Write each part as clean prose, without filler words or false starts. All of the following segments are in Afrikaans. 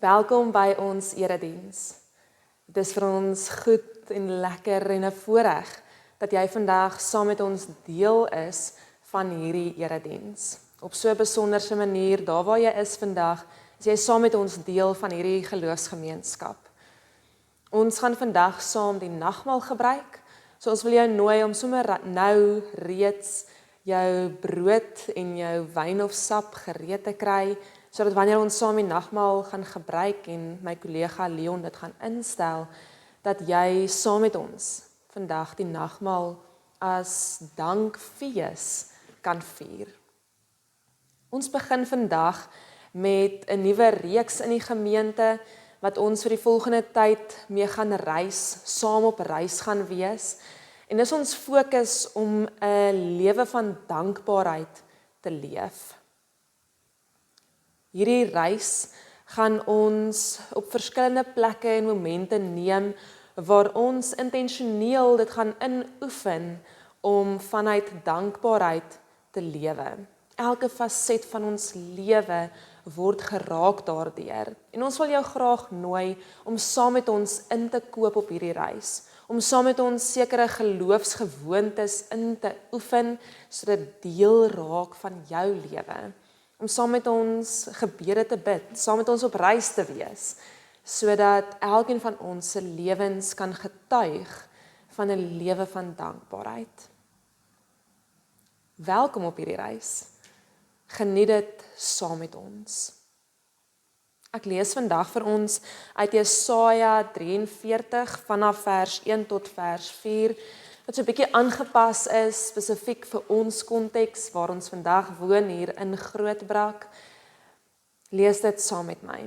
Welkom by ons erediens. Dit is vir ons goed en lekker en 'n voorreg dat jy vandag saam met ons deel is van hierdie erediens. Op so 'n besonderse manier, daar waar jy is vandag, is jy saam met ons deel van hierdie geloofsgemeenskap. Ons gaan vandag saam die nagmaal gebruik. So ons wil jou nooi om sommer nou reeds jou brood en jou wyn of sap gereed te kry, sodat wanneer ons saam die nagmaal gaan gebruik en my kollega Leon dit gaan instel, dat jy saam met ons vandag die nagmaal as dankfees kan vier. Ons begin vandag met 'n nuwe reeks in die gemeente, wat ons vir die volgende tyd mee gaan reis, saam op reis gaan wees. En dis ons fokus om 'n lewe van dankbaarheid te leef. Hierdie reis gaan ons op verskillende plekke en momente neem, waar ons intentioneel dit gaan inoefen om vanuit dankbaarheid te lewe. Elke faset van ons lewe word geraak daardeur. En ons wil jou graag nooi om saam met ons in te koop op hierdie reis. Om saam met ons sekere geloofsgewoontes in te oefen, sodat dit deel raak van jou lewe. Om saam met ons gebede te bid, saam met ons op reis te wees, sodat elkeen van ons se lewens kan getuig van 'n lewe van dankbaarheid. Welkom op hierdie reis. Geniet dit saam met ons. Ek lees vandag vir ons uit Jesaja 43 vanaf vers 1 tot vers 4, wat so 'n bietjie aangepas is spesifiek vir ons konteks waar ons vandag woon hier in Grootbrak. Lees dit saam met my.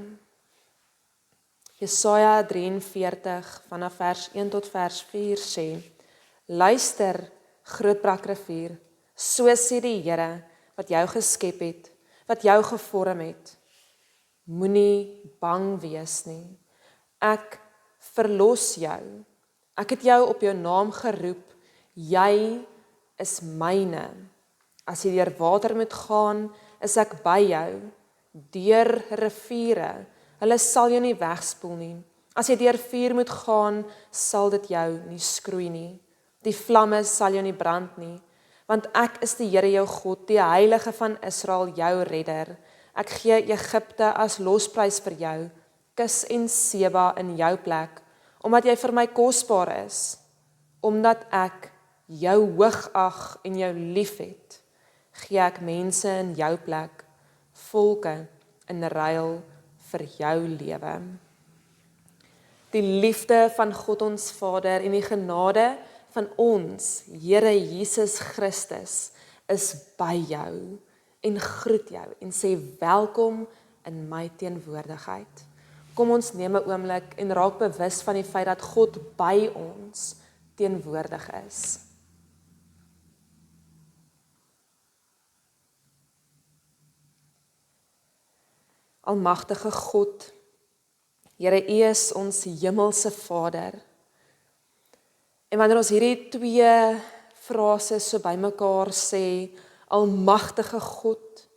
Jesaja 43 vanaf vers 1 tot vers 4 sê: Luister, Grootbrak rivier, so sê die Here wat jou geskep het, wat jou gevorm het. Moenie bang wees nie. Ek verlos jou. Ek het jou op jou naam geroep. Jy is myne. As jy deur water moet gaan, is ek by jou. Deur riviere, hulle sal jou nie wegspoel nie. As jy deur vuur moet gaan, sal dit jou nie skroei nie. Die vlamme sal jou nie brand nie. Want ek is die Here jou God, die Heilige van Israel, jou redder. Ek gee Egipte as losprys vir jou, Kus en Seba in jou plek, omdat jy vir my kosbaar is, omdat ek jou hoogag en jou liefhet, gee ek mense in jou plek, volke in ruil vir jou lewe. Die liefde van God ons Vader en die genade van ons Here Jesus Christus is by jou en groet jou en sê welkom in my teenwoordigheid. Kom ons neem 'n oomblik en raak bewus van die feit dat God by ons teenwoordig is. Almagtige God, Here, U is ons hemelse Vader. En wanneer ons hierdie twee frases so bymekaar sê, Almagtige God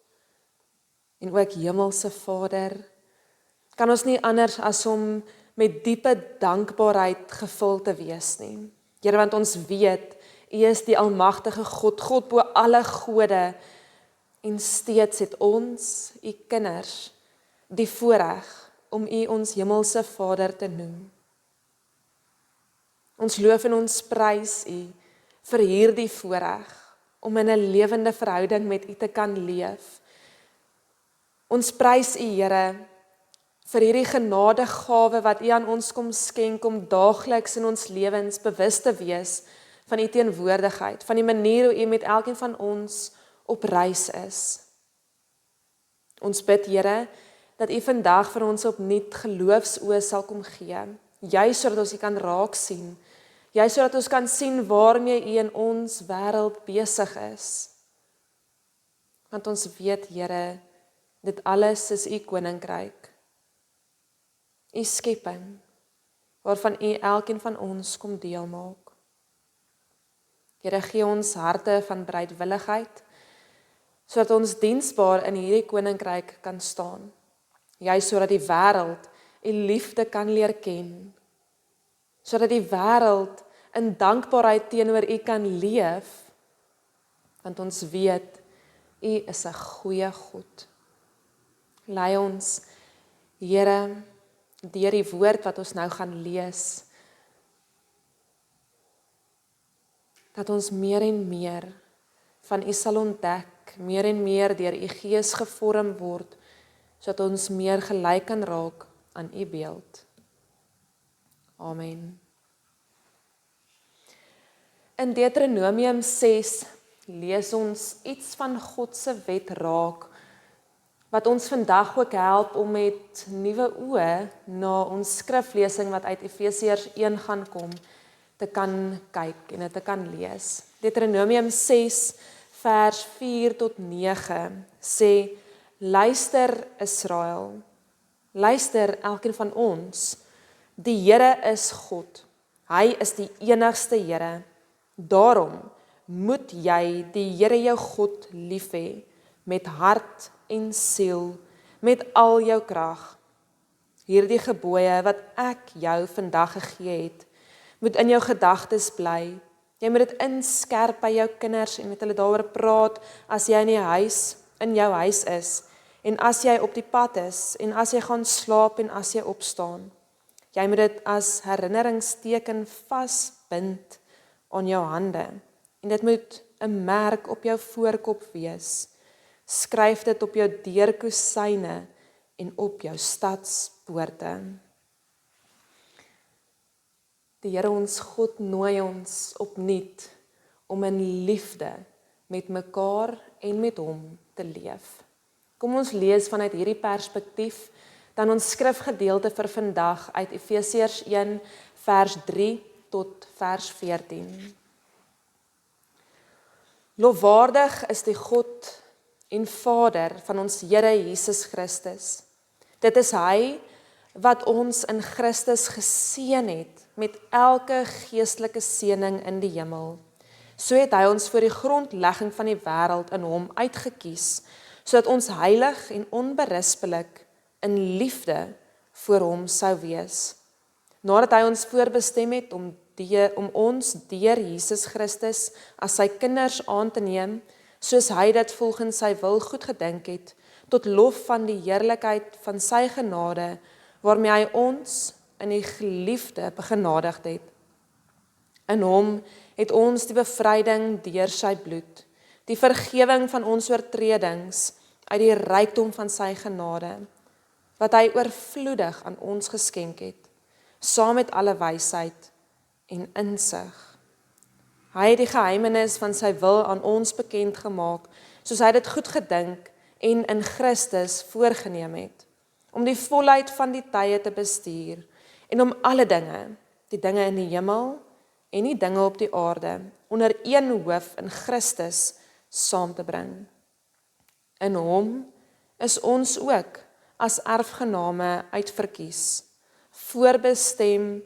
en ook hemelse Vader, kan ons nie anders as om met diepe dankbaarheid gevul te wees nie. Here, want ons weet, U is die almagtige God, God bo alle gode, en steeds het ons, U kinders, die voorreg om U ons hemelse Vader te noem. Ons loof en ons prys U vir hierdie voorreg om in 'n lewende verhouding met U te kan leef. Ons prys U, Here, vir hierdie genadegawe wat U aan ons kom skenk om daagliks in ons lewens bewus te wees van U teenwoordigheid, van die manier hoe U met elkeen van ons op reis is. Ons bid, Here, dat U vandag vir ons opnuut geloofsoë sal kom gee, juis sodat ons U kan raak sien, juis sodat ons kan sien waarmee U in ons wêreld besig is. Want ons weet, Here, dit alles is U koninkryk, U skepping, waarvan U elkeen van ons kom deel maak. Here, gee ons harte van bereidwilligheid, sodat ons diensbaar in hierdie koninkryk kan staan, juis sodat die wêreld U liefde kan leer ken, sodat die wêreld in dankbaarheid teenoor U kan leef, want ons weet, U is 'n goeie God. Lei ons, Here, deur die woord wat ons nou gaan lees, dat ons meer en meer van U sal ontdek, meer en meer deur U Gees gevorm word, sodat ons meer gelyk kan raak aan U beeld. Amen. In Deuteronomium 6 lees ons iets van God se wet raak, wat ons vandag ook help om met nuwe oë na ons skriflesing wat uit Efesiërs 1 gaan kom, te kan kyk en dit te kan lees. Deuteronomium 6 vers 4 tot 9 sê, luister Israel, luister elkeen van ons, die Here is God, hy is die enigste Here, daarom moet jy die Here jou God lief hê, met hart en siel, met al jou krag. Hierdie gebooie wat ek jou vandag gegee het, moet in jou gedagtes bly. Jy moet dit inskerp by jou kinders en met hulle daaroor praat as jy in jou huis is, en as jy op die pad is, en as jy gaan slaap en as jy opstaan. Jy moet dit as herinneringsteken vasbind aan jou hande, en dit moet 'n merk op jou voorkop wees. Skryf dit op jou deurkusyne en op jou stadspoorte. Die Here ons God nooi ons opnuut om in liefde met mekaar en met hom te leef. Kom ons lees vanuit hierdie perspektief dan ons skrifgedeelte vir vandag uit Efesiërs 1 vers 3 tot vers 14. Lofwaardig is die God en Vader van ons Here Jesus Christus. Dit is hy wat ons in Christus geseën het met elke geestelike seëning in die hemel. So het hy ons voor die grondlegging van die wêreld in hom uitgekies, sodat ons heilig en onberispelik in liefde voor hom sou wees. Nadat hy ons voorbestem het om ons deur Jesus Christus as sy kinders aan te neem, soos hy dit volgens sy wil goed gedink het, tot lof van die heerlikheid van sy genade, waarmee hy ons in die geliefde begenadigd het. In hom het ons die bevryding deur sy bloed, die vergewing van ons oortredings uit die rykdom van sy genade, wat hy oorvloedig aan ons geskenk het, saam met alle wysheid en insig. Hy het die geheimenis van sy wil aan ons bekend gemaak, soos hy dit goed gedink en in Christus voorgenem het, om die volheid van die tye te bestuur, en om alle dinge, die dinge in die hemel en die dinge op die aarde, onder een hoof in Christus saam te bring. In hom is ons ook as erfgename uitverkies, voorbestem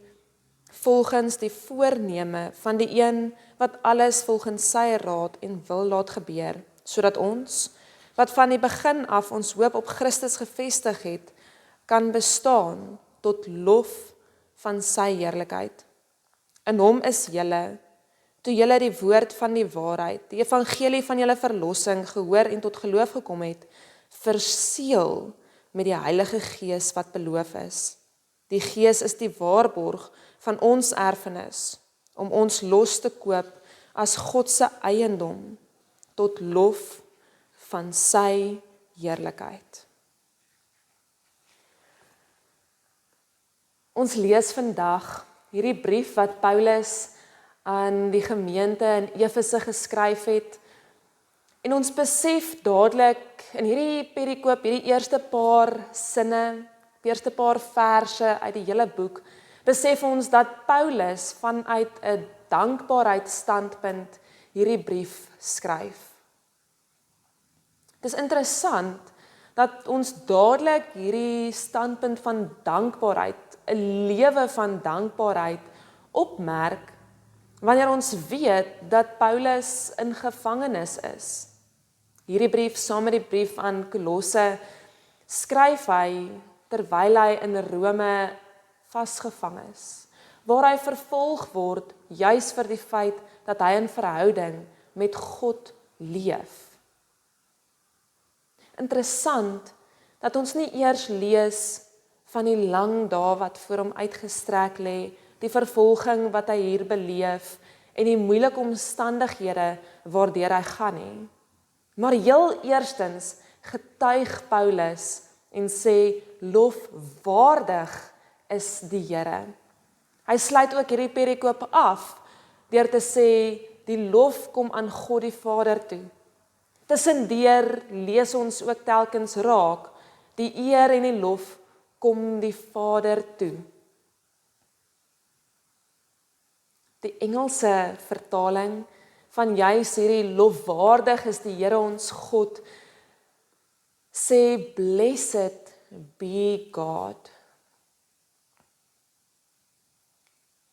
volgens die voorneme van die een wat alles volgens sy raad en wil laat gebeur, sodat ons, wat van die begin af ons hoop op Christus gevestig het, kan bestaan tot lof van sy heerlikheid. In hom is julle, toe julle die woord van die waarheid, die evangelie van julle verlossing gehoor en tot geloof gekom het, verseël met die Heilige Gees wat beloof is. Die Gees is die waarborg van ons erfenis, om ons los te koop as God se eiendom, tot lof van sy heerlikheid. Ons lees vandag hierdie brief wat Paulus aan die gemeente in Efese geskryf het, en ons besef dadelik in hierdie perikoop, hierdie eerste paar sinne, die eerste paar verse uit die hele boek, besef ons dat Paulus vanuit 'n dankbaarheidsstandpunt hierdie brief skryf. Dit is interessant dat ons dadelik hierdie standpunt van dankbaarheid, 'n lewe van dankbaarheid opmerk, wanneer ons weet dat Paulus in gevangenis is. Hierdie brief, saam met die brief aan Kolosse, skryf hy terwyl hy in Rome vasgevang is, waar hy vervolg word juis vir die feit dat hy in verhouding met God leef. Interessant dat ons nie eers lees van die lang dae wat voor hom uitgestrek lê, die vervolging wat hy hier beleef en die moeilike omstandighede waardeur hy gaan nie. Maar heel eerstens getuig Paulus en sê lofwaardig is die Here. Hy sluit ook hierdie perikoop af deur te sê die lof kom aan God die Vader toe. Tussendeur lees ons ook telkens raak, die eer en die lof kom die Vader toe. Die Engelse vertaling van juis hierdie lofwaardig is die Here ons God, sê blessed be God.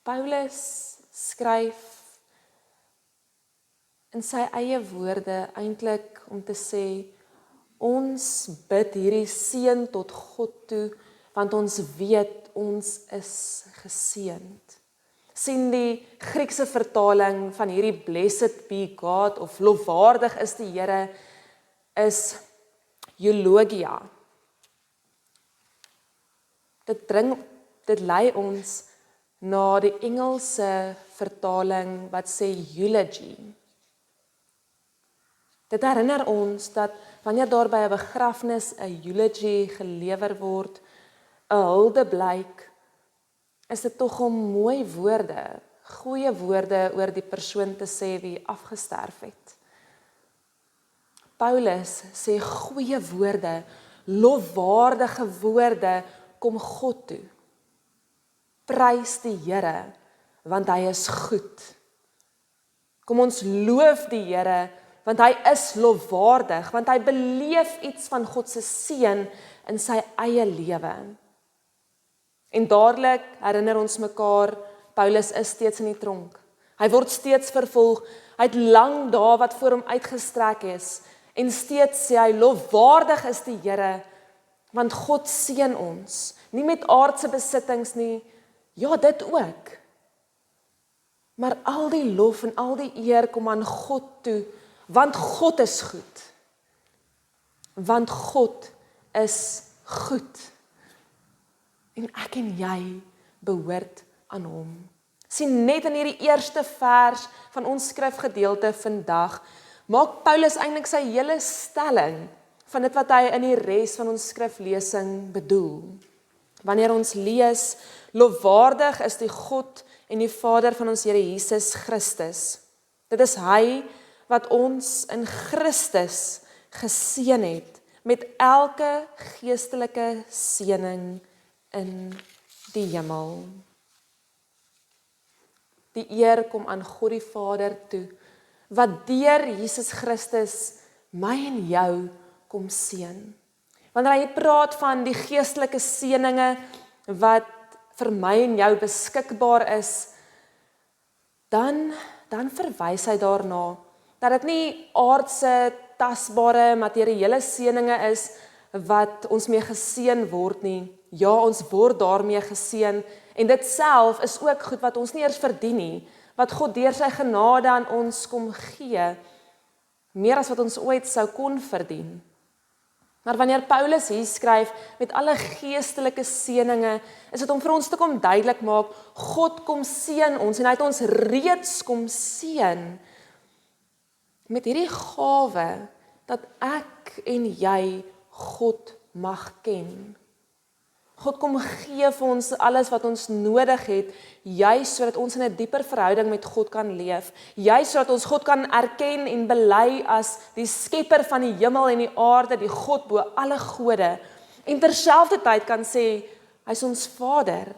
Paulus skryf in sy eie woorde eintlik om te sê, ons bid hierdie seën tot God toe, want ons weet ons is geseënd. Sien die Griekse vertaling van hierdie blessed be God of lofwaardig is die Here is eulogia. Dit lei ons na die Engelse vertaling wat sê eulogy. Dit herinner ons dat wanneer daar by 'n begrafnis 'n eulogy gelewer word, 'n huldeblyk, is dit tog om mooi woorde, goeie woorde oor die persoon te sê wie afgesterf het. Paulus sê goeie woorde, lofwaardige woorde kom God toe. Prys die Here, want hy is goed. Kom ons loof die Here, want hy is lofwaardig, want hy beleef iets van God se seën in sy eie lewe. En dadelik herinner ons mekaar, Paulus is steeds in die tronk. Hy word steeds vervolg, hy het lang dae wat voor hom uitgestrek is, en steeds sê hy, lofwaardig is die Here, want God seën ons, nie met aardse besittings nie, ja dit ook, maar al die lof en al die eer kom aan God toe, want God is goed. Want God is goed. En ek en jy behoort aan hom. Sien net in hierdie eerste vers van ons skrifgedeelte vandag, maak Paulus eintlik sy hele stelling van dit wat hy in die res van ons skriflesing bedoel. Wanneer ons lees, lofwaardig is die God en die Vader van ons Here Jesus Christus. Dit is hy wat ons in Christus geseën het met elke geestelike seëning in die hemel. Die eer kom aan God die Vader toe, wat deur Jesus Christus my en jou kom seën. Wanneer hy praat van die geestelike seëninge wat vir my en jou beskikbaar is, dan verwys hy daarna dat dit nie aardse, tasbare, materiële seëninge is wat ons mee geseën word nie. Ja, ons word daarmee geseën en dit self is ook goed wat ons nie eers verdien nie, wat God deur sy genade aan ons kom gee, meer as wat ons ooit sou kon verdien. Maar wanneer Paulus hier skryf met alle geestelike seëninge, is dit om vir ons te kom duidelik maak, God kom seën ons en hy het ons reeds kom seën met hierdie gawe dat ek en jy God mag ken. God kom gee vir ons alles wat ons nodig het, juis sodat ons in 'n dieper verhouding met God kan leef, juis sodat ons God kan erken en bely as die skepper van die hemel en die aarde, die God bo alle gode, en terselfdertyd kan sê, hy is ons Vader,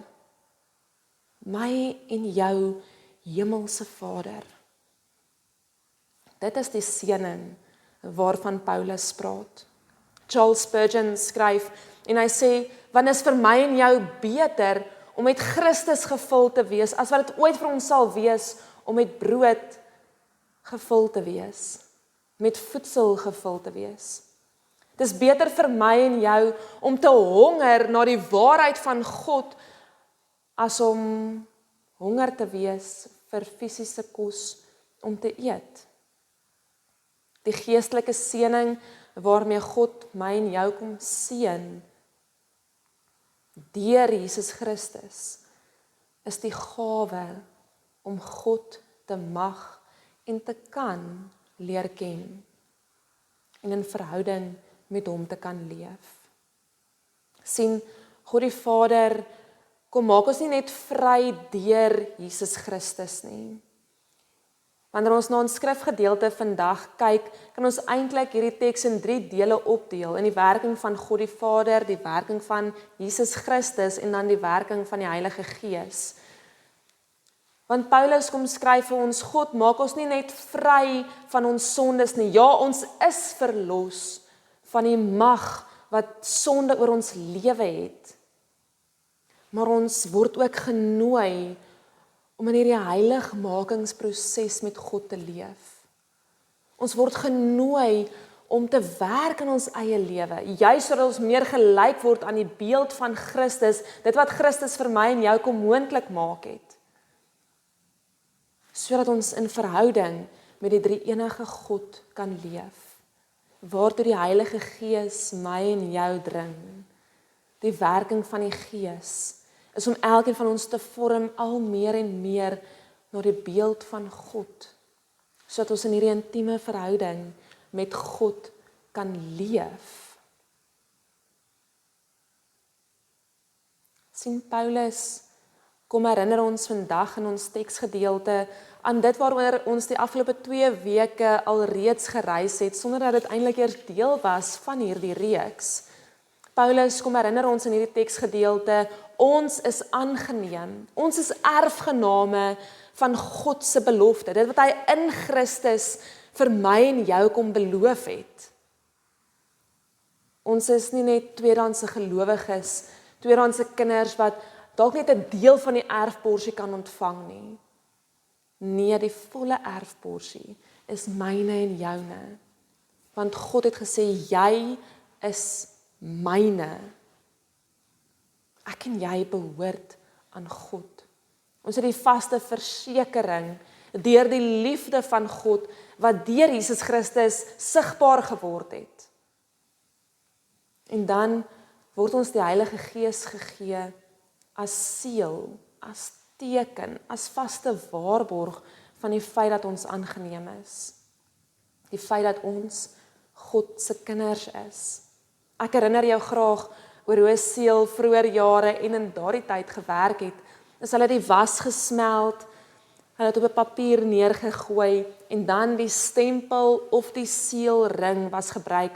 my en jou hemelse Vader. Dit is die seëning waarvan Paulus praat. Charles Spurgeon skryf en hy sê, want is vir my en jou beter om met Christus gevul te wees, as wat dit ooit vir ons sal wees om met brood gevul te wees, met voedsel gevul te wees. Dis beter vir my en jou om te honger na die waarheid van God as om honger te wees vir fisiese kos om te eet. Die geestelike seëning waarmee God my en jou kom seën deur Jesus Christus is die gawe om God te mag en te kan leer ken en in verhouding met hom te kan leef. Sien, God die Vader kom maak ons nie net vry deur Jesus Christus nie. Wanneer ons na ons skrifgedeelte vandag kyk, kan ons eintlik hierdie teks in 3 dele opdeel, in die werking van God die Vader, die werking van Jesus Christus en dan die werking van die Heilige Gees. Want Paulus kom skryf vir ons, God maak ons nie net vry van ons sondes nie. Ja, ons is verlos van die mag wat sonde oor ons lewe het. Maar ons word ook genooi om in hierdie heiligmakingsproses met God te leef. Ons word genooi om te werk in ons eie lewe, juis sodat ons meer gelyk word aan die beeld van Christus, dit wat Christus vir my en jou kom moontlik maak het. Sodat ons in verhouding met die drie-enige God kan leef, waartoe die Heilige Gees my en jou dring. Die werking van die Gees is om elkeen van ons te vorm al meer en meer na die beeld van God, sodat ons in hierdie intieme verhouding met God kan leef. Sien, Paulus kom herinner ons vandag in ons teksgedeelte aan dit waaroor ons die afgelope 2 weke al reeds gereis het, sonder dat dit eintlik eers deel was van hierdie reeks. Paulus kom herinner ons in hierdie teksgedeelte, ons is aangeneem, ons is erfgename van God se belofte, dit wat hy in Christus vir my en jou kom beloof het. Ons is nie net tweedehandse gelowiges, tweedehandse kinders wat dalk net 'n deel van die erfporsie kan ontvang nie. Nee, die volle erfporsie is myne en joune. Want God het gesê, jy is myne. Ek en jy behoort aan God. Ons het die vaste versekering deur die liefde van God wat deur Jesus Christus sigbaar geword het. En dan word ons die Heilige Gees gegee as seël, as teken, as vaste waarborg van die feit dat ons aangeneem is. Die feit dat ons God se kinders is. Ek herinner jou graag oor hoe 'n seël vroeër jare en in daardie tyd gewerk het. Is hulle die was gesmeld, hulle het op 'n papier neergegooi en dan die stempel of die seelring was gebruik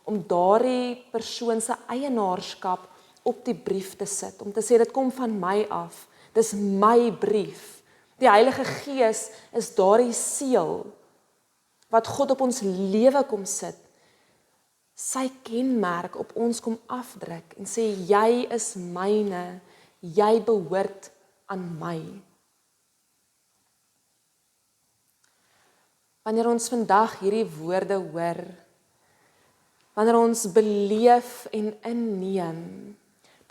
om daardie persoon se eienaarskap op die brief te sit, om te sê dit kom van my af, dis my brief. Die Heilige Gees is daardie seël wat God op ons lewe kom sit, sy kenmerk op ons kom afdruk en sê jy is myne, jy behoort aan my. Wanneer ons vandag hierdie woorde hoor, wanneer ons beleef en inneem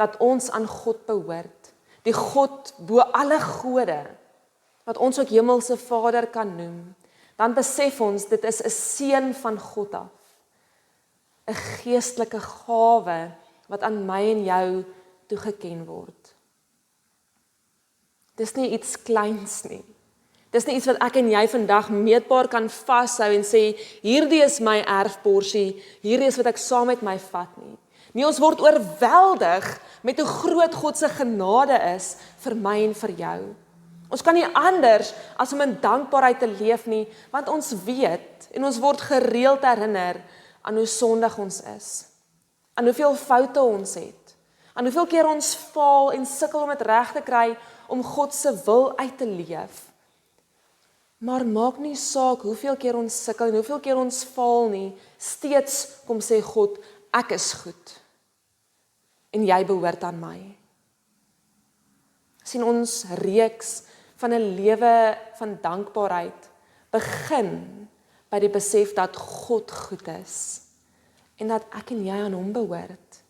dat ons aan God behoort, die God bo alle gode, wat ons ook hemelse Vader kan noem, dan besef ons dit is 'n seën van God af, 'n geestelike gawe wat aan my en jou toegeken word. Dis nie iets kleins nie. Dis nie iets wat ek en jy vandag meetbaar kan vashou en sê, hierdie is my erfporsie, hierdie is wat ek saam met my vat nie. Nee, ons word oorweldig met hoe groot God se genade is vir my en vir jou. Ons kan nie anders as om in dankbaarheid te leef nie, want ons weet en ons word gereeld herinner aan hoe sondig ons is, aan hoeveel foute ons het, aan hoeveel keer ons faal en sukkel om dit reg te kry om God se wil uit te leef. Maar maak nie saak hoeveel keer ons sukkel en hoeveel keer ons faal nie, steeds kom sê God, ek is goed en jy behoort aan my. Sien, ons reeks van 'n lewe van dankbaarheid begin by die besef dat God goed is en dat ek en jy aan hom behoort.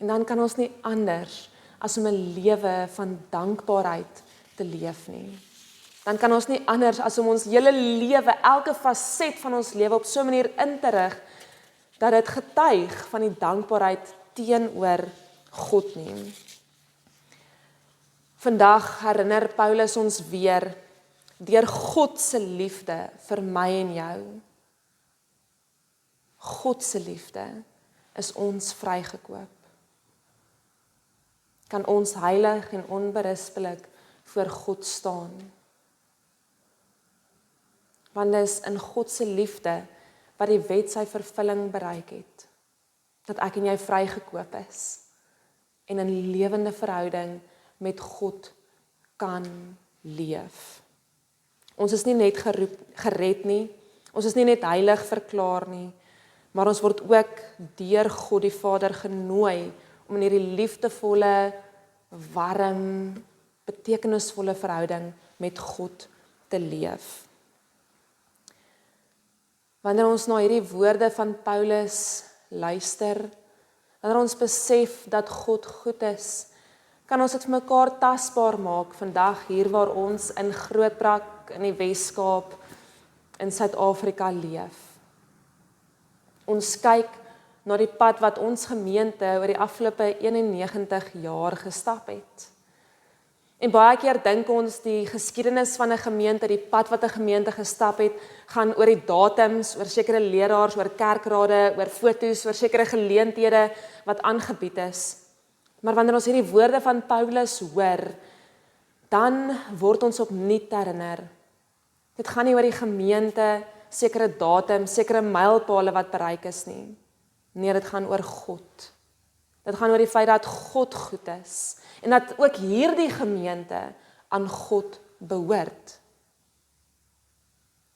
En dan kan ons nie anders as om 'n lewe van dankbaarheid te leef nie. Dan kan ons nie anders as om ons hele lewe, elke faset van ons lewe op so 'n manier in te rig, dat dit getuig van die dankbaarheid teenoor God nie. Vandag herinner Paulus ons weer deur God se liefde vir my en jou. God se liefde is ons vrygekoop. Kan ons heilig en onberispelik voor God staan. Want dit is in God se liefde wat die wet sy vervulling bereik het. Dat ek en jy vrygekoop is en in lewende verhouding met God kan leef. Ons is nie net gered nie, ons is nie net heilig verklaar nie, maar ons word ook deur God die Vader genooi om in hierdie liefdevolle, warm, betekenisvolle verhouding met God te leef. Wanneer ons na hierdie woorde van Paulus luister, wanneer ons besef dat God goed is, kan ons dit vir mekaar tasbaar maak vandag hier waar ons in Grootbrak in die Weskaap in Suid-Afrika leef. Ons kyk na die pad wat ons gemeente oor die afgelope 91 jaar gestap het. En baie keer dink ons die geskiedenis van 'n gemeente, die pad wat 'n gemeente gestap het, gaan oor die datums, oor sekere leraars, oor kerkrade, oor foto's, oor sekere geleenthede wat aangebied is. Maar wanneer ons hierdie woorde van Paulus hoor, dan word ons opnuut herinner. Dit gaan nie oor die gemeente, sekere datums, sekere mylpale wat bereik is nie. Nee, dit gaan oor God. Dit gaan oor die feit dat God goed is en dat ook hierdie gemeente aan God behoort.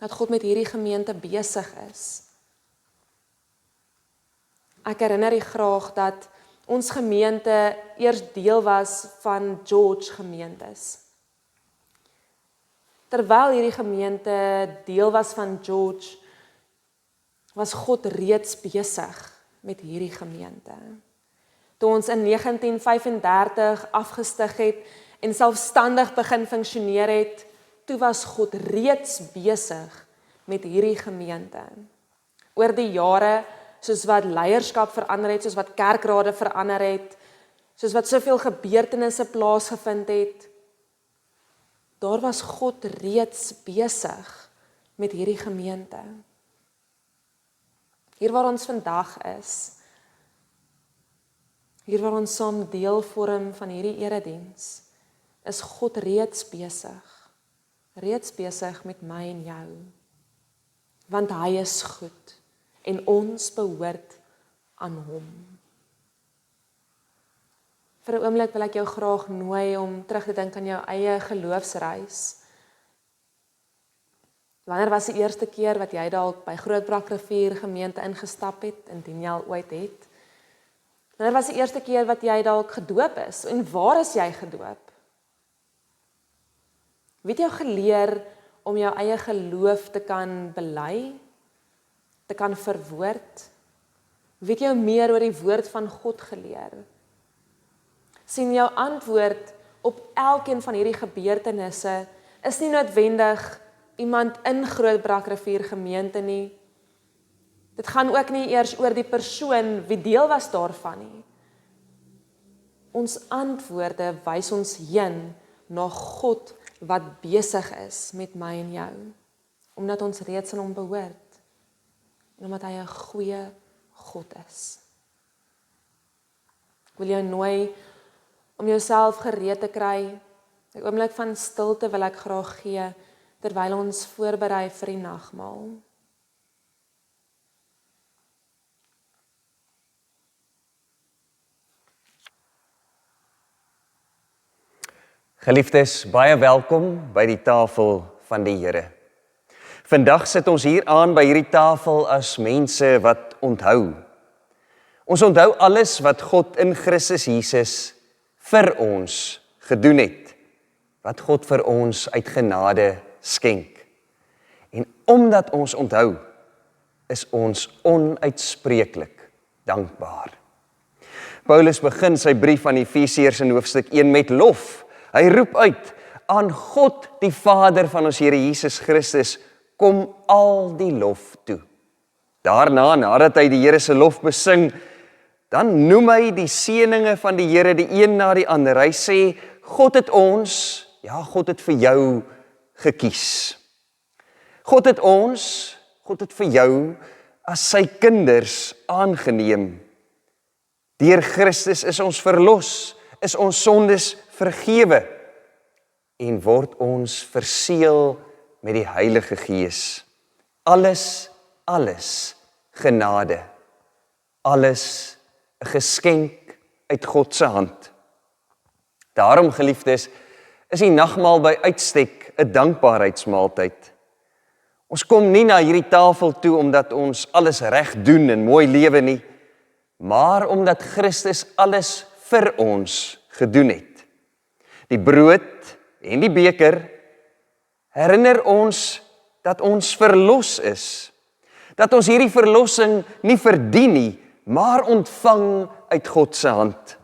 Dat God met hierdie gemeente besig is. Ek herinner u graag dat ons gemeente eers deel was van George gemeentes. Terwyl hierdie gemeente deel was van George, was God reeds besig met hierdie gemeente. Toe ons in 1935 afgestig het en selfstandig begin funksioneer het, toe was God reeds besig met hierdie gemeente. Oor die jare, soos wat leierskap verander het, soos wat kerkrade verander het, soos wat soveel gebeurtenisse plaasgevind het, daar was God reeds besig met hierdie gemeente. Hier waar ons vandag is, hier waar ons saam deel vorm van hierdie erediens, is God reeds besig met my en jou. Want hy is goed en ons behoort aan hom. Vir 'n oomblik wil ek jou graag nooi om terug te dink aan jou eie geloofsreis. Wanneer was die eerste keer wat jy dalk by Grootbrak Rivier gemeente ingestap het, indien jy al ooit het? Wanneer was die eerste keer wat jy dalk gedoop is? En waar is jy gedoop? Wie het jou geleer om jou eie geloof te kan bely, te kan verwoord? Wie het jou meer oor die woord van God geleer? Sien, jou antwoord op elkeen van hierdie gebeurtenisse is nie noodwendig iemand in Grootbrak Rivier gemeente nie. Dit gaan ook nie eers oor die persoon wie deel was daarvan nie. Ons antwoorde wys ons heen na God wat besig is met my en jou, omdat ons reeds aan hom behoort en omdat hy 'n goeie God is. Ek wil jou nooi om jouself gereed te kry. 'n Oomblik van stilte wil ek graag gee terwyl ons voorberei vir die nagmaal. Geliefdes, baie welkom by die tafel van die Here. Vandag sit ons hier aan by hierdie tafel as mense wat onthou. Ons onthou alles wat God in Christus Jesus vir ons gedoen het. Wat God vir ons uit genade skenk. En omdat ons onthou, is ons onuitspreeklik dankbaar. Paulus begin sy brief aan Efesiërs in hoofstuk 1 met lof. Hy roep uit, aan God die Vader van ons Here Jesus Christus, kom al die lof toe. Daarna, nadat hy die Here se lof besing, dan noem hy die seëninge van die Here die een na die ander. Hy sê, God het ons, ja, God het vir jou gekies. God het vir jou as sy kinders aangeneem. Deur Christus is ons verlos, is ons sondes vergewe en word ons verseël met die Heilige Gees. Alles genade. Alles 'n geskenk uit God se hand. Daarom, geliefdes, is die nagmaal by uitstek 'n dankbaarheidsmaaltyd. Ons kom nie na hierdie tafel toe omdat ons alles reg doen en mooi lewe nie, maar omdat Christus alles vir ons gedoen het. Die brood en die beker herinner ons dat ons verlos is, dat ons hierdie verlossing nie verdien nie, maar ontvang uit God se hand.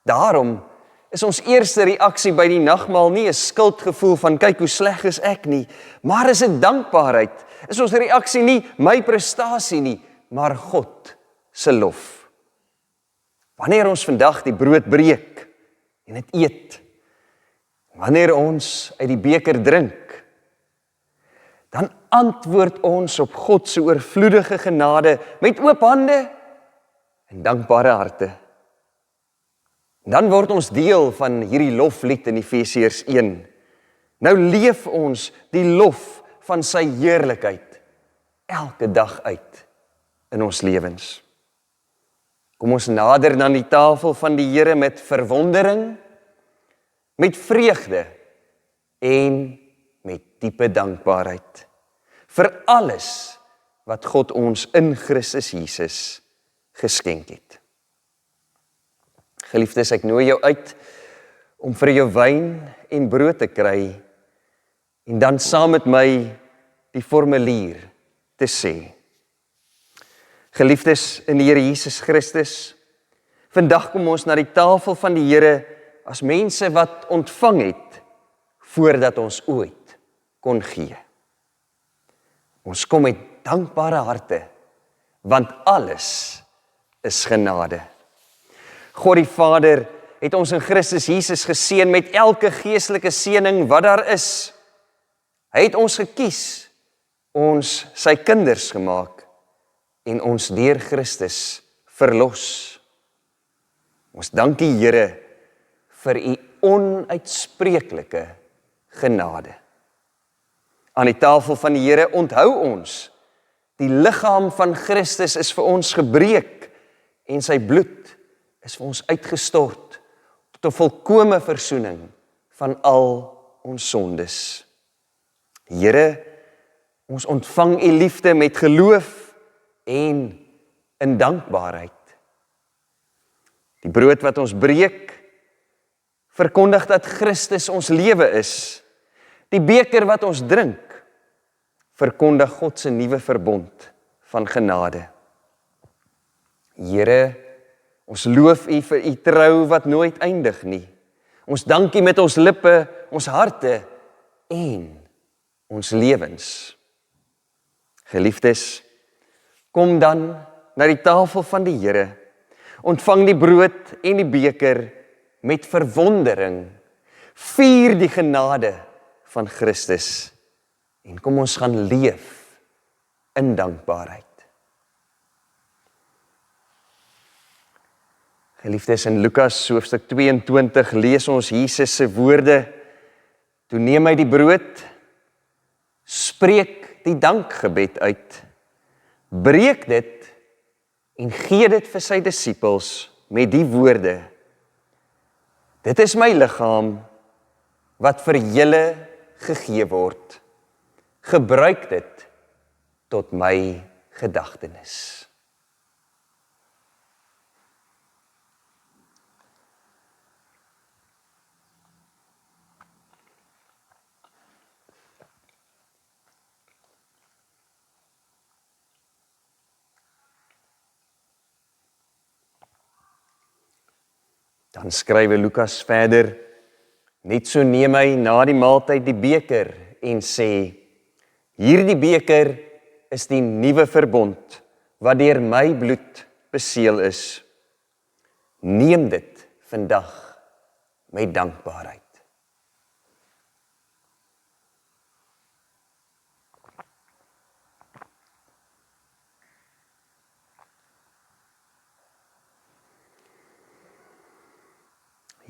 Daarom is ons eerste reaksie by die nagmaal nie 'n skuldgevoel van kyk hoe sleg is ek nie, maar is 'n dankbaarheid. Is ons reaksie nie my prestasie nie, maar God se lof. Wanneer ons vandag die brood breek en dit eet, wanneer ons uit die beker drink, dan antwoord ons op God se oorvloedige genade met oop hande en dankbare harte. Dan word ons deel van hierdie loflied in Efesiërs 1. Nou leef ons die lof van sy heerlikheid elke dag uit in ons lewens. Kom ons nader dan die tafel van die Here met verwondering, met vreugde en met diepe dankbaarheid vir alles wat God ons in Christus Jesus geskenk het. Geliefdes, ek nooi jou uit om vir jou wyn en brood te kry en dan saam met my die formulier te sê. Geliefdes in die Here Jesus Christus, vandag kom ons na die tafel van die Here as mense wat ontvang het voordat ons ooit kon gee. Ons kom met dankbare harte, want alles is genade. God die Vader het ons in Christus Jesus geseën met elke geestelike seëning wat daar is. Hy het ons gekies, ons sy kinders gemaak en ons deur Christus verlos. Ons dank die Here vir u onuitspreeklike genade. Aan die tafel van die Here onthou ons, die liggaam van Christus is vir ons gebreek en sy bloed is vir ons uitgestort tot 'n volkome versoening van al ons sondes. Here, ons ontvang u liefde met geloof en in dankbaarheid. Die brood wat ons breek, verkondig dat Christus ons lewe is. Die beker wat ons drink, verkondig God se nuwe verbond van genade. Here, ons loof u vir u trou wat nooit eindig nie. Ons dank u met ons lippe, ons harte en ons lewens. Geliefdes, kom dan na die tafel van die Here. Ontvang die brood en die beker met verwondering. Vier die genade van Christus en kom ons gaan leef in dankbaarheid. Geliefdes, in Lukas hoofstuk 22 lees ons Jesus se woorde. Toe neem hy die brood, spreek die dankgebed uit, breek dit en gee dit vir sy disippels met die woorde: dit is my liggaam wat vir julle gegee word. Gebruik dit tot my gedagtenis. Dan skrywe Lukas verder: Net so neem hy na die maaltyd die beker en sê: Hierdie beker is die nuwe verbond wat deur my bloed beseël is. Neem dit vandag met dankbaarheid.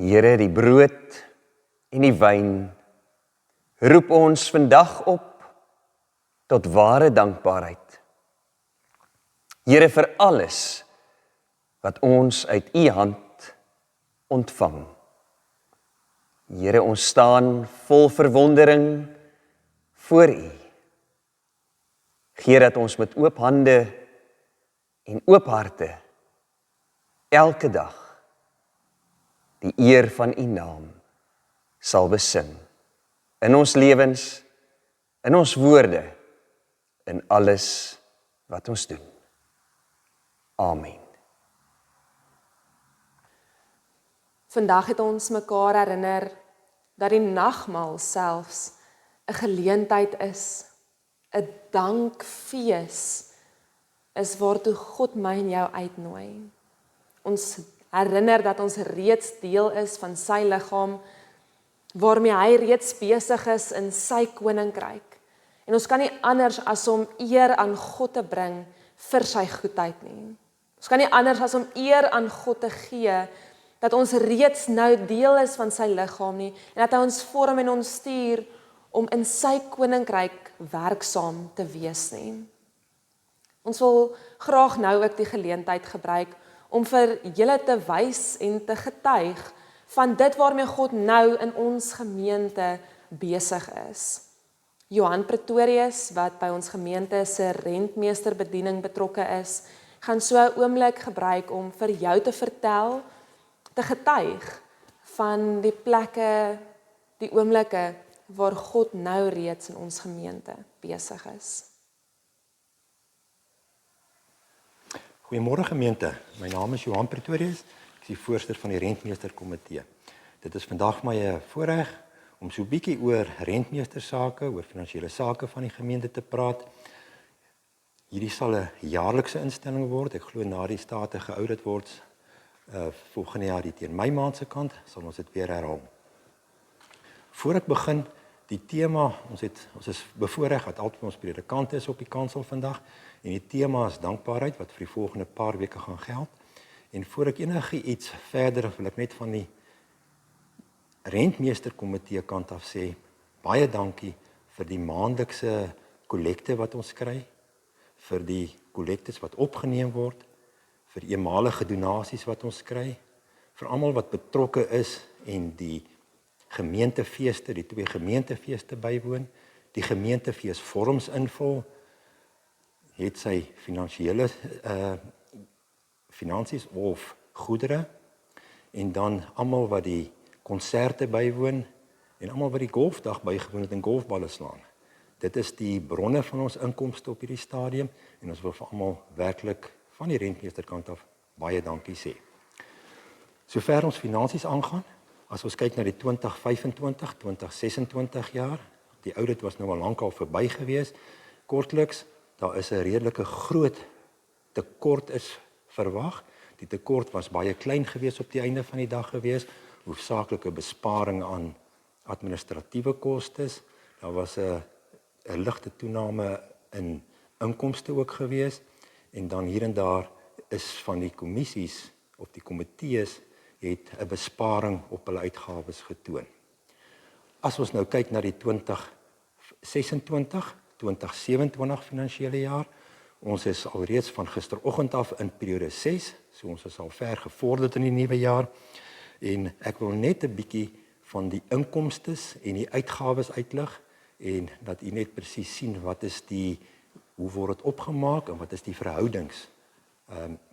Here, die brood en die wyn roep ons vandag op tot ware dankbaarheid. Here, vir alles wat ons uit U hand ontvang. Here, ons staan vol verwondering voor U. Gee dat ons met oop hande en oop harte elke dag die eer van U naam sal besing. In ons lewens, in ons woorde, in alles wat ons doen. Amen. Vandag het ons mekaar herinner dat die nagmaal selfs 'n geleentheid is, 'n dankfees is waartoe God my en jou uitnooi. Ons herinner dat ons reeds deel is van sy liggaam, waarmee hy reeds besig is in sy koninkryk. En ons kan nie anders as om eer aan God te bring vir sy goedheid nie. Ons kan nie anders as om eer aan God te gee, dat ons reeds nou deel is van sy liggaam nie, en dat hy ons vorm en ons stuur om in sy koninkryk werksaam te wees nie. Ons wil graag nou ook die geleentheid gebruik om vir julle te wys en te getuig van dit waarmee God nou in ons gemeente besig is. Johan Pretorius, wat by ons gemeente se rentmeesterbediening betrokke is, gaan so 'n oomblik gebruik om vir jou te vertel, te getuig van die plekke, die oomblikke waar God nou reeds in ons gemeente besig is. Goeiemôre gemeente, my naam is Johan Pretorius, ek is die voorsitter van die rentmeesterkomitee. Dit is vandag my voorreg om so 'n bietjie oor rentmeestersake, oor finansiële sake van die gemeente te praat. Hierdie sal 'n jaarlikse instelling word. Ek glo na die state geaudit word volgende jaar die teen Mei maand se kant, sal ons dit weer herhaal. Voor ek begin, die tema, ons is bevoorreg dat altyd ons predikant is op die kansel vandag, en die tema is dankbaarheid, wat vir die volgende paar weke gaan geld. En voor ek enigiets verder, wil ek net van die rentmeesterkomitee kant af sê, baie dankie vir die maandelikse kollekte wat ons kry, vir die kollektes wat opgeneem word, vir eenmalige donasies wat ons kry, vir almal wat betrokke is en die gemeentefeeste, die 2 gemeentefeeste bywoon, die gemeentefees vorms invul, het sy finansiële finansies of goedere, en dan almal wat die konserte bywoon, en almal wat die golfdag bygewoon het en golfballe slaan. Dit is die bronne van ons inkomste op hierdie stadium, en ons wil vir almal werklik van die rentmeesterkant af baie dankie sê. Sover ons finansies aangaan, as ons kyk na die 2025, 2026 jaar, die audit was nou al lankal verby gewees, kortliks, daar is 'n redelike groot tekort is verwag. Die tekort was baie klein gewees op die einde van die dag gewees, hoofsaaklike besparing aan administratiewe kostes. Daar was 'n ligte toename in inkomste ook gewees, en dan hier en daar is van die kommissies of die komitees het 'n besparing op hulle uitgawes getoon. As ons nou kyk na die 2026, 2027 finansiële jaar, ons is alreeds van gisteroggend af in periode 6, so ons is al ver gevorderd in die nuwe jaar, en ek wil net 'n bietjie van die inkomstes en die uitgawes uitlig, en dat u net presies sien wat is hoe word dit opgemaak en wat is die verhoudings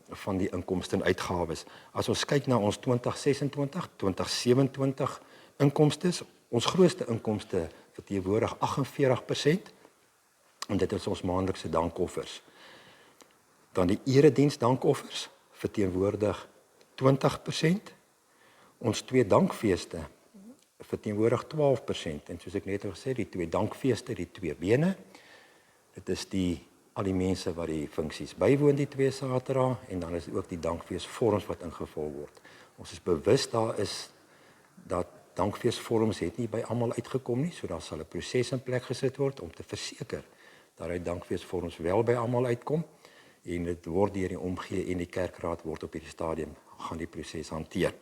van die inkomste en uitgawes. As ons kyk na ons 2026, 2027 inkomstes, ons grootste inkomste verteenwoordig 48%, en dit is ons maandelikse dankoffers. Dan die erediens dankoffers verteenwoordig 20%, Ons 2 dankfeeste verteenwoordig 12%. En soos ek net gesê, die 2 dankfeeste, die 2 bene, dit is al die mense wat die funksies bywoon die 2 Saterdae, en dan is ook die dankfeesvorms wat ingevul word. Ons is bewus daar is dat dankfeesvorms het nie by almal uitgekom nie, so daar sal 'n proses in plek gesit word om te verseker dat die dankfeesvorms wel by almal uitkom, en dit word deur die omgee en die kerkraad word op hierdie stadium gaan die proses hanteer.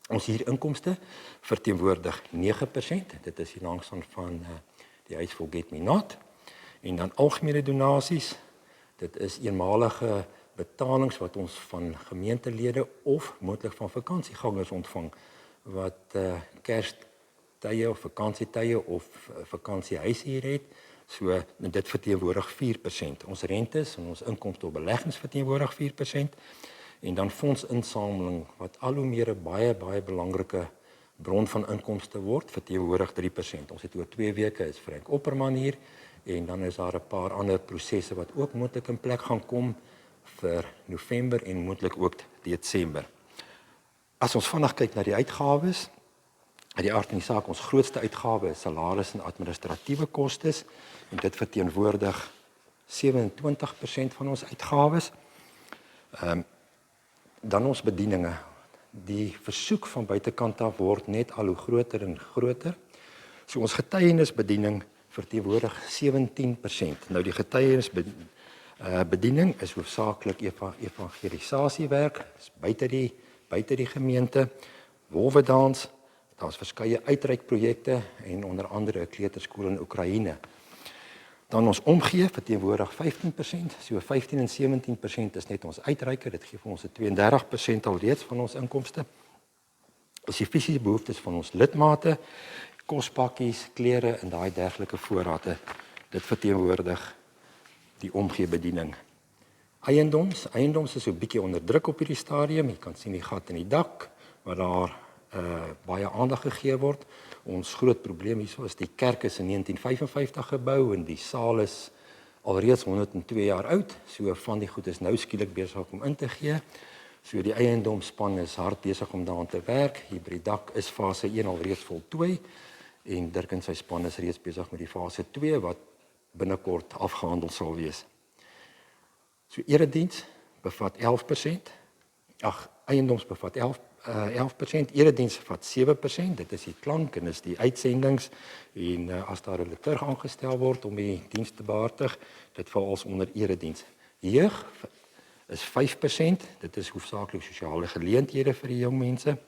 Ons huurinkomste verteenwoordig 9%, dit is die langsom van die Huis Forget Me Not, en dan algemene donasies, dit is eenmalige betalings wat ons van gemeentelede of moontlik van vakansiegangers ontvang, wat Kerstye of vakansietye of vakansiehuise hier het, so dit verteenwoordig 4%. Ons rentes en ons inkomste op beleggings verteenwoordig 4%, en dan fondsinsameling wat al hoe meer 'n baie belangrike bron van inkomste word, verteenwoordig 3%. Ons het oor 2 weke is Frank Opperman hier, en dan is daar 'n paar ander prosesse wat ook moontlik in plek gaan kom vir November en moontlik ook Desember. As ons vinnig kyk na die uitgawes, uit die aard van die saak, ons grootste uitgawe is salaris en administratiewe kostes, en dit verteenwoordig 27% van ons uitgawes. Dan ons bedieninge. Die versoek van buitekant af word net al hoe groter en groter. So ons getuienisbediening verteenwoordig 17%. Nou die getuienisbediening is hoofsaaklik evangelisasiewerk, is buite die gemeente, wolwedans, daar's verskeie uitreikprojekte en onder andere 'n kleuterskool in Oekraïne. Dan ons omgee verteenwoordig 15%, so 15 en 17% is net ons uitreike, dit gee vir ons 32% alreeds van ons inkomste. Ons die fisiese behoeftes van ons lidmate, kospakkies, klere en daai dergelike voorrade, dit verteenwoordig die omgeebediening. Eiendoms is so 'n bietjie onder druk op hierdie stadium. Jy kan sien die gat in die dak waar daar baie aandag gegee word. Ons groot probleem hierso is die kerk is in 1955 gebou en die saal is alreeds 102 jaar oud. So van die goed is nou skielik besig om in te gee. So die eiendomsspan is hard besig om daaraan te werk. Hier by die dak is fase 1 alreeds voltooi en Dirk en sy span is reeds besig met die fase 2 wat binnekort afgehandel sal wees. So erediens bevat 11%. Eiendoms bevat 11%, erediens bevat 7%. Dit is die klank en is die uitsendings en as daar 'n liturg aangestel word om die diens te behartig, dit val als onder erediens. Jeug is 5%. Dit is hoofsaaklik sosiale geleenthede vir die jong mense.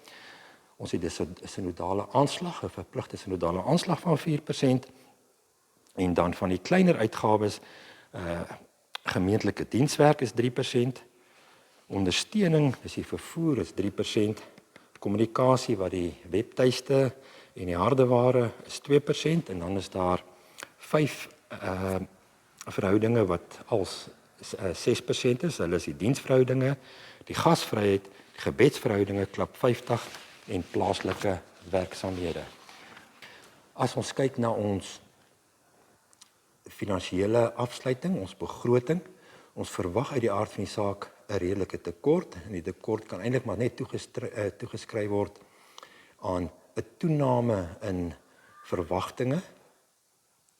Ons het 'n sinodale aanslag, 'n verpligte sinodale aanslag van 4%. En dan van die kleiner uitgawes, gemeentelike dienswerk is 3%. Ondersteuning, dis die vervoer is 3%. Kommunikasie wat die webtuiste en die hardeware is 2% en dan is daar 5 verhoudinge wat als 6% is. Hulle is die diensverhoudinge, die gasvryheid, die gebedsverhoudinge klap 50 en plaaslike werksaamhede. As ons kyk na ons finansiële afsluiting, ons begroting, ons verwag uit die aard van die saak 'n redelike tekort en die tekort kan eintlik maar net toegeskryf word aan 'n toename in verwagtinge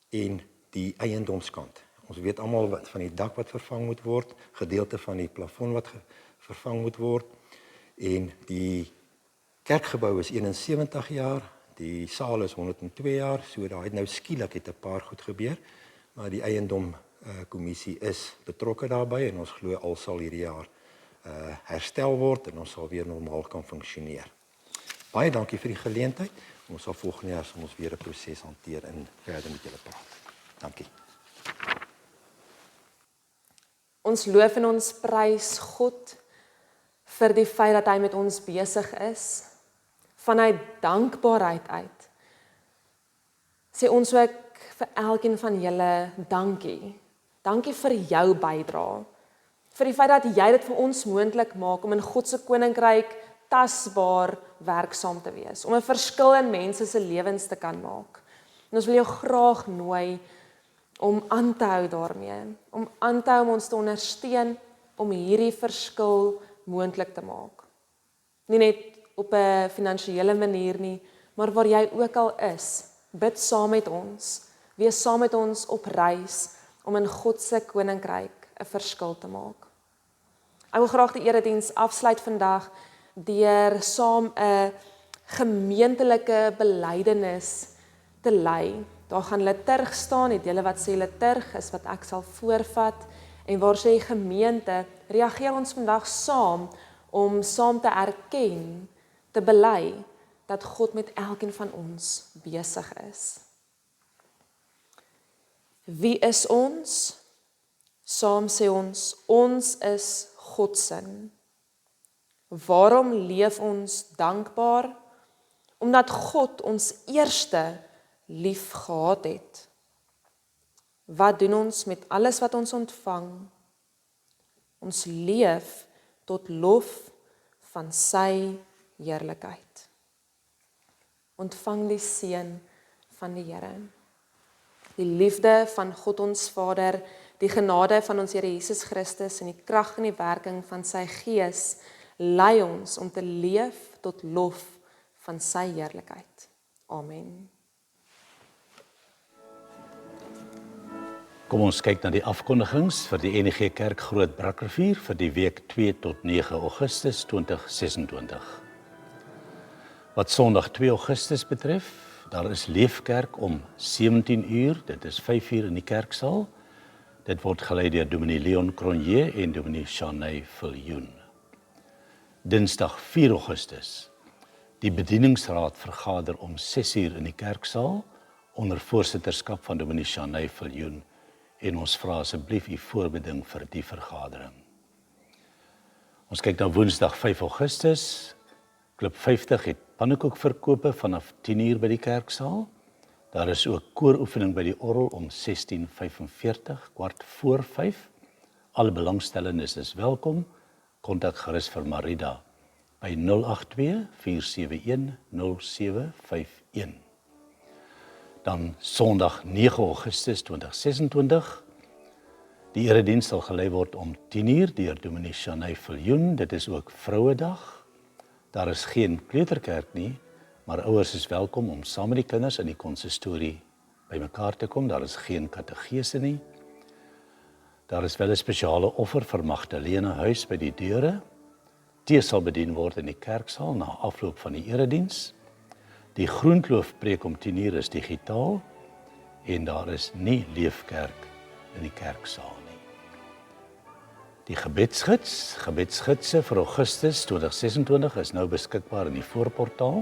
en die eiendomskant. Ons weet almal wat van die dak wat vervang moet word, gedeelte van die plafon wat vervang moet word en die kerkgebou is 71 jaar, die saal is 102 jaar, so daar het nou skielik 'n paar goed gebeur, maar die eiendomkommissie is betrokke daarbey en ons glo al sal hierdie jaar herstel word en ons sal weer normaal kan funksioneer. Baie dankie vir die geleentheid. Ons sal volgende jaar ons weer 'n proses hanteer en verder met julle praat. Dankie. Ons loof en ons prys God vir die feit dat hy met ons besig is, vanuit dankbaarheid uit. Sê ons ook vir elkeen van julle dankie. Dankie vir jou bydrae. Vir die feit dat jy dit vir ons moontlik maak om in God se koninkryk tasbaar werksaam te wees, om 'n verskil in mense se lewens te kan maak. En ons wil jou graag nooi om aan te hou daarmee, om aan te hou om ons te ondersteun om hierdie verskil moontlik te maak. Nie net op 'n finansiële manier nie, maar waar jy ook al is, bid saam met ons, wees saam met ons op reis om in God se koninkryk 'n verskil te maak. Ek wil graag die erediens afsluit vandag deur saam 'n gemeentelike belydenis te lei. Daar gaan liturg staan, die dele wat sê liturg is wat ek sal voorvat, en waar sê gemeente, reageer ons vandag saam om saam te erken, te bely, dat God met elkeen van ons besig is. Wie is ons? Saam sê ons is God se. Waarom leef ons dankbaar? Omdat God ons eerste lief gehad het. Wat doen ons met alles wat ons ontvang? Ons leef tot lof van sy heerlikheid. Ontvang die seën van die Here. Die liefde van God ons Vader, die genade van ons Here Jesus Christus en die krag en die werking van sy Gees lei ons om te leef tot lof van sy heerlikheid. Amen. Kom ons kyk na die afkondigings vir die NG Kerk Groot Brakrivier vir die week 2 tot 9 Augustus 2026. Wat Sondag 2 Augustus betref, daar is Leefkerk om 17 uur, dit is 5 uur in die kerksaal. Dit word gelei deur Dominee Leon Cronje en Dominee Shanae Viljoen. Dinsdag 4 Augustus, die bedieningsraad vergader om 6 uur in die kerksaal onder voorsitterskap van Dominee Shanae Viljoen. En ons vra asseblief u voorbeding vir die vergadering. Ons kyk na Woensdag 5 Augustus. Klub 50 het pannekoekverkope vanaf 10 uur by die kerksaal. Daar is ook kooroefening by die orgel om 16:45, 16:45. Alle belangstellendes is welkom. Kontak gerus vir Marida by 082 471 0751. Dan Sondag 9 Augustus 2026. Die erediens sal gelei word om 10 uur deur Dominee Shanae Viljoen. Dit is ook Vrouedag. Daar is geen kleuterkerk nie, maar ouers is welkom om saam met die kinders in die konsistorie bymekaar te kom. Daar is geen kategese nie. Daar is wel 'n spesiale offer vir Magdalene Huis by die deure. Tee sal bedien word in die kerksaal na afloop van die erediens. Die groenloofpreek om 10 uur is digitaal en daar is nie leefkerk in die kerksaal nie. Die gebedsgidse vir Augustus 2026 is nou beskikbaar in die voorportaal.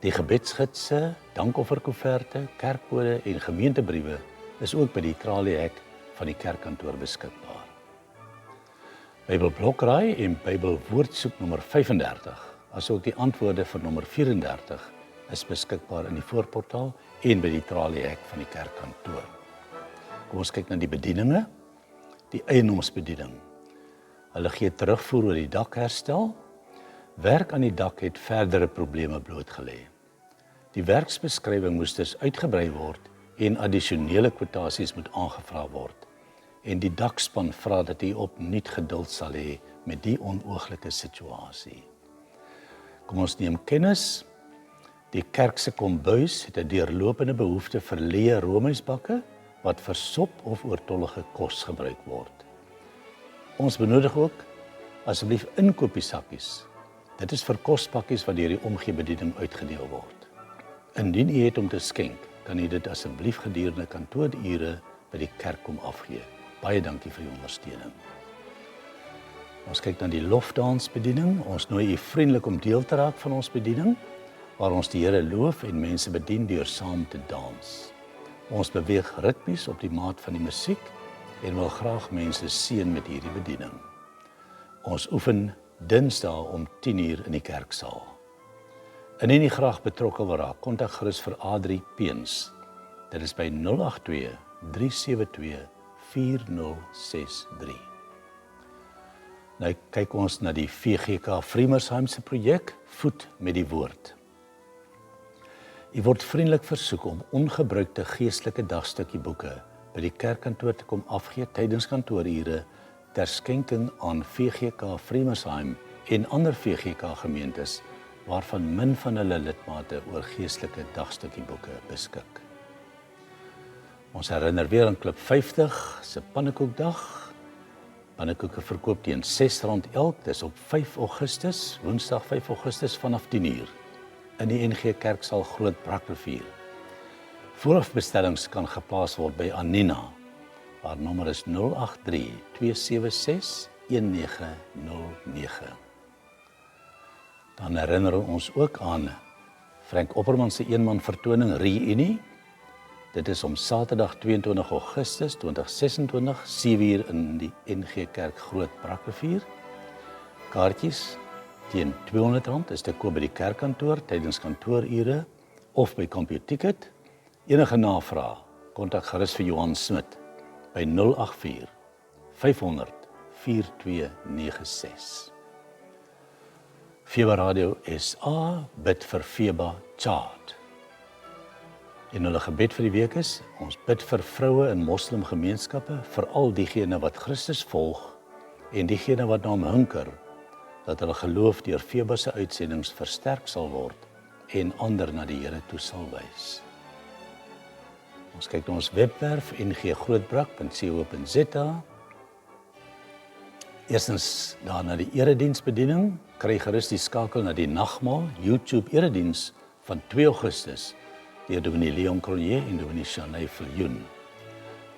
Die gebedsgidse, dankofferkoeverte, kerkbode en gemeentebriewe is ook by die traliehek van die kerkkantoor beskikbaar. Bybelblokraai en Bybelwoordsoek nommer 35 asook die antwoorde vir nommer 34 is beskikbaar in die voorportaal en by die traliehek van die kerkkantoor. Kom ons kyk na die bedieninge. Die eienoomsbediening. Hulle gee terugvoer oor die dakherstel. Werk aan die dak het verdere probleme blootgelê. Die werksbeskrywing moes dus uitgebrei word en addisionele kwotasies moet aangevra word. En die dakspan vra dat u opnuut geduld sal hê met die onooglike situasie. Kom ons neem kennis. Die kerk se kombuis het 'n deurlopende behoefte vir leë roomysbakke wat vir sop of oortollige kos gebruik word. Ons benodig ook asseblief inkopiesakkies. Dit is vir kospakkies wat deur die omgeebediening uitgedeel word. Indien u het om te skenk, kan u dit asseblief gedurende kantoorure by die kerk kom afgee. Baie dankie vir die ondersteuning. Ons kyk na die lofdansbediening. Ons nooi u vriendelik om deel te raak van ons bediening, waar ons die Here loof en mense bedien deur saam te dans. Ons beweeg ritmies op die maat van die musiek en wil graag mense seën met hierdie bediening. Ons oefen Dinsdae om 10 uur in die kerksaal. Indien u graag betrokke wil raak, kontak gerus vir Adrie Peens. Dit is by 082 372 4063. Nou kyk ons na die VGK Vremersheim se projek Voed met die Woord. U word vriendelik versoek om ongebruikte geestelike dagstukkie boeke by die kerkkantoor te kom afgee tydens kantoorure ter skenking aan VGK Vremersheim en ander VGK gemeentes waarvan min van hulle lidmate oor geestelike dagstukkieboeke beskik. Ons herinner weer aan Klub 50 se pannekoekdag. Pannekoeke verkoop teen R6 elk, dis op 5 Augustus, Woensdag 5 Augustus vanaf 10:00 in die NG Kerksaal Groot Brakrivier. Voorafbestellings kan geplaas word by Anina. Haar nommer is 083 276 1909. Dan herinner ons ook aan Frank Opperman se eenman vertoning Reunie. Dit is om Saterdag 22 Augustus 2026, 7:00 in die NG Kerk Groot Brakrivier. Kaartjies teen R200 is te koop by die kerkkantoor tydens kantoorure of by CompuTicket. Enige navraag, kontak gerus vir Johan Smit by 084 500 4296. Feba Radio SA bid vir Feba Chart. En hulle gebed vir die week is, ons bid vir vroue in moslimgemeenskappe, veral diegene wat Christus volg en diegene wat na hom hunker, dat hulle geloof deur Feba se uitsendings versterk sal word en ander na die Here toe sal wys. Ons kyk na ons webwerf nggrootbrak.co.za. Eerstens daar na die erediensbediening, kry gerus die skakel na die nagmaal YouTube erediens van 2 Augustus deur Dominee Leon Cronje en Dominee Shanay Viljoen.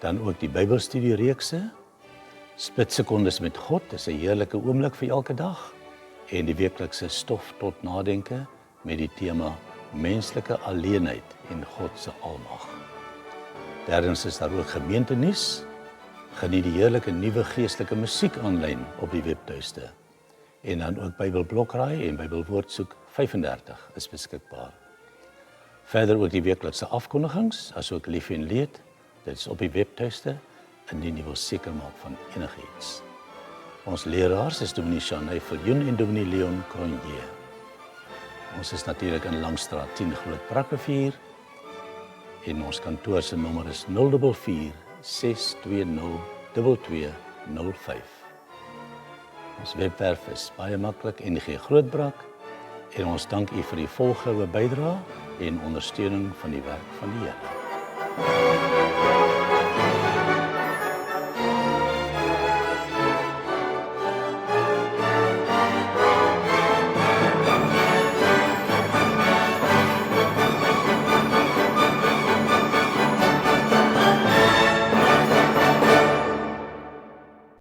Dan ook die Bybelstudiereekse, Splitsekondes met God, is 'n heerlike oomblik vir elke dag, en die weeklikse stof tot nadenke met die tema menslike alleenheid en God se almag. Derdens is daar ook gemeentenuus. Geniet die heerlike nuwe geestelike musiek aanlyn op die webtuiste. En dan ook Bybelblokraai en Bybelwoordsoek 35 is beskikbaar. Verder ook die weeklikse afkondigings, asook lief en leed. Dit is op die webtuiste indien jy wil seker maak van enigiets. Ons leraars is Dominee Shanay Viljoen en Dominee Leon Cronje. Ons is natuurlik in Langstraat 10 Groot Brakrivier. En ons kantoor se nommer is 044 620 2205. Ons webwerf is baie maklik NG Grootbrak en ons dank u vir die volgehoue bydrae en ondersteuning van die werk van die Here.